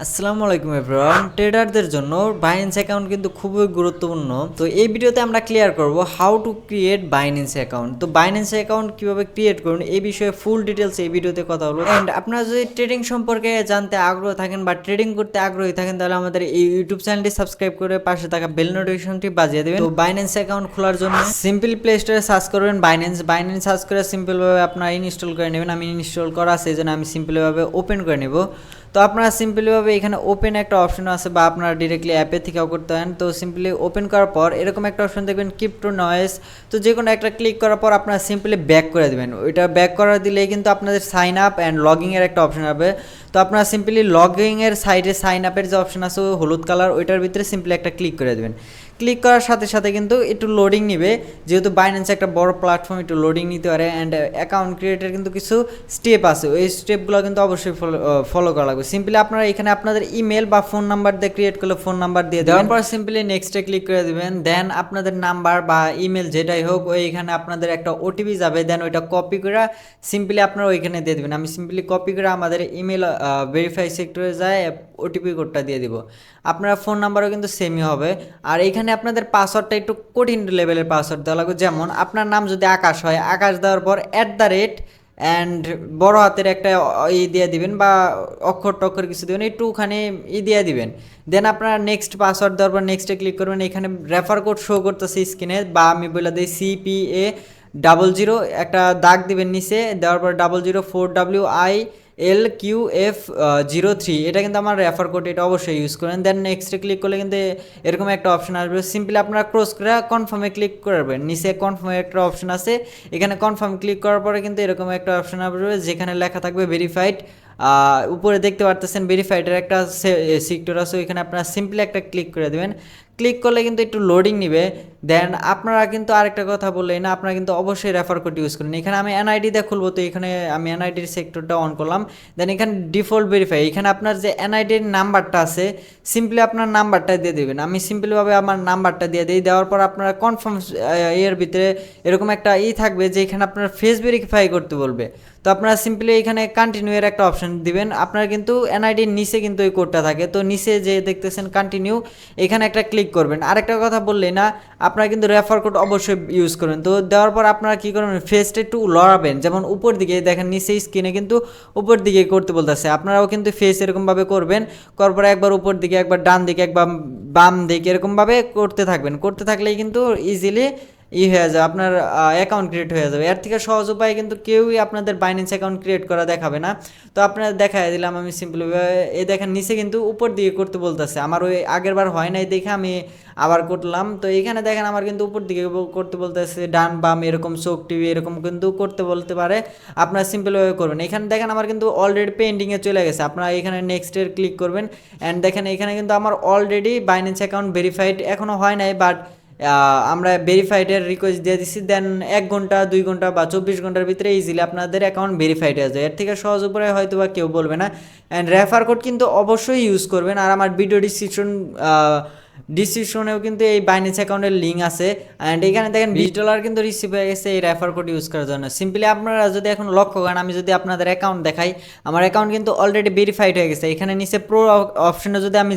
আসসালামু আলাইকুম এভরিওয়ান। ট্রেডারদের জন্য বাইন্যান্স অ্যাকাউন্ট কিন্তু খুবই গুরুত্বপূর্ণ। তো এই ভিডিওতে আমরা ক্লিয়ার করব how to create Binance account. তো বাইন্যান্স অ্যাকাউন্ট কিভাবে ক্রিয়েট করুন এই বিষয়ে ফুল ডিটেলস এই ভিডিওতে কথা বলবো। এন্ড আপনারা যদি ট্রেডিং সম্পর্কে জানতে আগ্রহ থাকেন বা ট্রেডিং করতে আগ্রহী থাকেন তাহলে আমাদের এই ইউটিউব চ্যানেলটি সাবস্ক্রাইব করে পাশে থাকা বেল নোটিফিকেশনটি বাজিয়ে দেবেন। তো বাইন্যান্স অ্যাকাউন্ট খোলার জন্য সিম্পল প্লে স্টোরে সার্চ করবেন বাইন্যান্স সার্চ করে সিম্পলভাবে আপনারা ইনস্টল করে নেবেন। আমি ইনস্টল করা আছে এই জন্য আমি সিম্পলভাবে ওপেন করে নেব। তো আপনারা সিম্পলিভাবে এখানে ওপেন একটা অপশন আছে বা আপনারা ডিরেক্টলি অ্যাপে থেকেও করতে পারেন। তো সিম্পলি ওপেন করার পর এরকম একটা অপশন দেখবেন ক্রিপ্টো নয়েস। তো যে কোনো একটা ক্লিক করার পর আপনারা সিম্পলি ব্যাক করে দেবেন। ওইটা ব্যাক করা দিলেই কিন্তু আপনাদের সাইন আপ অ্যান্ড লগিংয়ের একটা অপশন হবে। তো আপনারা সিম্পলি লগিংয়ের সাইডে সাইন আপের যে অপশন আছে হলুদ কালার ওইটার ভিতরে সিম্পলি একটা ক্লিক করে দেবেন। ক্লিক করার সাথে সাথে কিন্তু একটু লোডিং নিবে, যেহেতু বাইন্যান্স একটা বড় প্ল্যাটফর্ম একটু লোডিং নিতে পারে। অ্যান্ড অ্যাকাউন্ট ক্রিয়েটের কিন্তু কিছু স্টেপ আছে, ওই স্টেপগুলো কিন্তু অবশ্যই ফলো করা লাগবে। সিম্পলি আপনারা এখানে আপনাদের ইমেল বা ফোন নাম্বার দিয়ে ক্রিয়েট করলে ফোন নাম্বার দিয়ে দেওয়ার পর সিম্পলি নেক্সটে ক্লিক করে দেবেন। দেন আপনাদের নাম্বার বা ইমেল যেটাই হোক ওইখানে আপনাদের একটা ওটিপি যাবে, দেন ওইটা কপি করে সিম্পলি আপনারা ওইখানে দিয়ে দেবেন। আমি সিম্পলি কপি করে আমাদের ইমেল ভেরিফাই সেক্টরে যায় ওটিপি কোডটা দিয়ে দিব। আপনার ফোন নাম্বারও কিন্তু সেমই হবে। আর এইখানে আপনাদের পাসওয়ার্ডটা একটু কঠিন লেভেলের পাসওয়ার্ড দেওয়া লাগবে। যেমন আপনার নাম যদি আকাশ হয়, আকাশ দেওয়ার পর @ অ্যান্ড বড় হাতের একটা দিয়ে দিবেন বা অক্ষর টক্ষর কিছু দেবেন, একটুখানি দিয়ে দিবেন। দেন আপনারা নেক্সট পাসওয়ার্ড দেওয়ার পর নেক্সটে ক্লিক করবেন। এখানে রেফার কোড শো করতেছে স্ক্রিনে, বা আমি বলে দিই CPA00 একটা দাগ দিবেন নিচে, দেওয়ার পর 004WILQF03, এটা কিন্তু আমার রেফার কোড, এটা অবশ্যই ইউজ করেন। দেন নেক্সটে ক্লিক করলে কিন্তু এরকম একটা অপশন আসবে। সিম্পলি আপনারা ক্রস করে কনফার্মে ক্লিক করবেন। নিচে কনফার্মে একটা অপশন আছে, এখানে কনফার্ম ক্লিক করার পরে কিন্তু এরকম একটা অপশন আসবে যেখানে লেখা থাকবে ভেরিফাইড। উপরে দেখতে পারতেছেন ভেরিফাইডের একটা সেক্টর আছে, ওইখানে আপনারা সিম্পলি একটা ক্লিক করে দেবেন। ক্লিক করলে কিন্তু একটু লোডিং নিবে। দেন আপনারা কিন্তু আরেকটা কথা বললেই না, আপনারা কিন্তু অবশ্যই রেফার কোড ইউজ করেন। এখানে আমি এনআইডি দিয়ে খুলবো, তো এখানে আমি এনআইডির সেক্টরটা অন করলাম। দেন এখানে ডিফল্ট ভেরিফাই, এখানে আপনার যে এনআইডির নাম্বারটা আছে সিম্পলি আপনার নাম্বারটা দিয়ে দেবেন। আমি সিম্পলিভাবে আমার নাম্বারটা দিয়ে দিই। দেওয়ার পর আপনারা কনফার্ম এর ভিতরে এরকম একটা থাকবে যে এখানে আপনার ফেস ভেরিফাই করতে বলবে। তো আপনারা সিম্পলি এখানে কন্টিনিউ এর একটা অপশন দিবেন। আপনারা কিন্তু এনআইডির নিচে কিন্তু ওই কোডটা থাকে, তো নিচে যে দেখতেছেন কন্টিনিউ, এখানে একটা ক্লিক করবেন। আরেকটা কথা বললেই না, আপনারা কিন্তু রেফার কোড অবশ্যই ইউজ করবেন। তো দেওয়ার পর আপনারা কী করবেন, ফেসটা একটু লড়াবেন, যেমন উপর দিকে দেখেন নিচে স্ক্রিনে কিন্তু উপর দিকে করতে বলতেছে। আপনারাও কিন্তু ফেস এরকমভাবে করবেন, করার পরে একবার উপর দিকে, একবার ডান দিকে, একবার বাম দিকে এরকমভাবে করতে থাকবেন। করতে থাকলেই কিন্তু ইজিলি হয়ে যাবে, আপনার অ্যাকাউন্ট ক্রিয়েট হয়ে যাবে। এর থেকে সহজ উপায় কিন্তু কেউই আপনাদের বাইন্যান্স অ্যাকাউন্ট ক্রিয়েট করা দেখাবে না। তো আপনারা দেখাই দিলাম আমি সিম্পলিভাবে। এই দেখেন নিচে কিন্তু উপর দিকে করতে বলতেছে, আমার ওই আগের বার হয় নাই দেখে আমি আবার করলাম। তো এইখানে দেখেন আমার কিন্তু উপর দিকে করতে বলতেছে, ডান বাম এরকম চোখ টিভি এরকম কিন্তু করতে বলতে পারে। আপনারা সিম্পলভাবে করবেন। এখানে দেখেন আমার কিন্তু অলরেডি পেন্ডিংয়ে চলে গেছে। আপনারা এখানে নেক্সটের ক্লিক করবেন। অ্যান্ড দেখেন এখানে কিন্তু আমার অলরেডি বাইন্যান্স অ্যাকাউন্ট ভেরিফাইড এখনও হয় নাই, বাট আমরা ভেরিফাইডের রিকোয়েস্ট দিয়ে দিচ্ছি। দেন 1 ঘন্টা 2 ঘন্টা বা 24 ঘন্টার ভিতরে ইজিলি আপনাদের অ্যাকাউন্ট ভেরিফাইড হয়ে যায়। এর থেকে সহজ উপরে হয়তো বা কেউ বলবে না। অ্যান্ড রেফার কোড কিন্তু অবশ্যই ইউজ করবেন। আর আমার ভিডিও ডিসক্রিপশনেও কিন্তু এই বাইন্যান্স অ্যাকাউন্টের লিঙ্ক আছে। অ্যান্ড এখানে দেখেন $20 কিন্তু রিসিভ হয়ে গেছে এই রেফার কোড ইউজ করার জন্য। সিম্পলি আপনারা যদি এখন লক্ষ্য করেন, আমি যদি আপনাদের অ্যাকাউন্ট দেখাই, আমার অ্যাকাউন্ট কিন্তু অলরেডি ভেরিফাইড হয়ে গেছে। এখানে নিচে প্রো অপশনে যদি আমি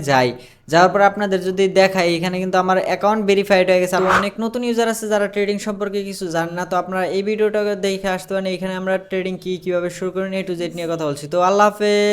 যাওয়ার পর আপনাদের যদি দেখাই, এখানে কিন্তু আমার অ্যাকাউন্ট ভেরিফাইড হয়ে গেছে। অনেক নতুন ইউজার আছে যারা ট্রেডিং সম্পর্কে কিছু জানেন না, তো আপনারা এই ভিডিওটা দেখে আসতে পারেন। এখানে আমরা ট্রেডিং কীভাবে শুরু করেন A to Z নিয়ে কথা বলছি। তো আল্লাহ হাফেজ।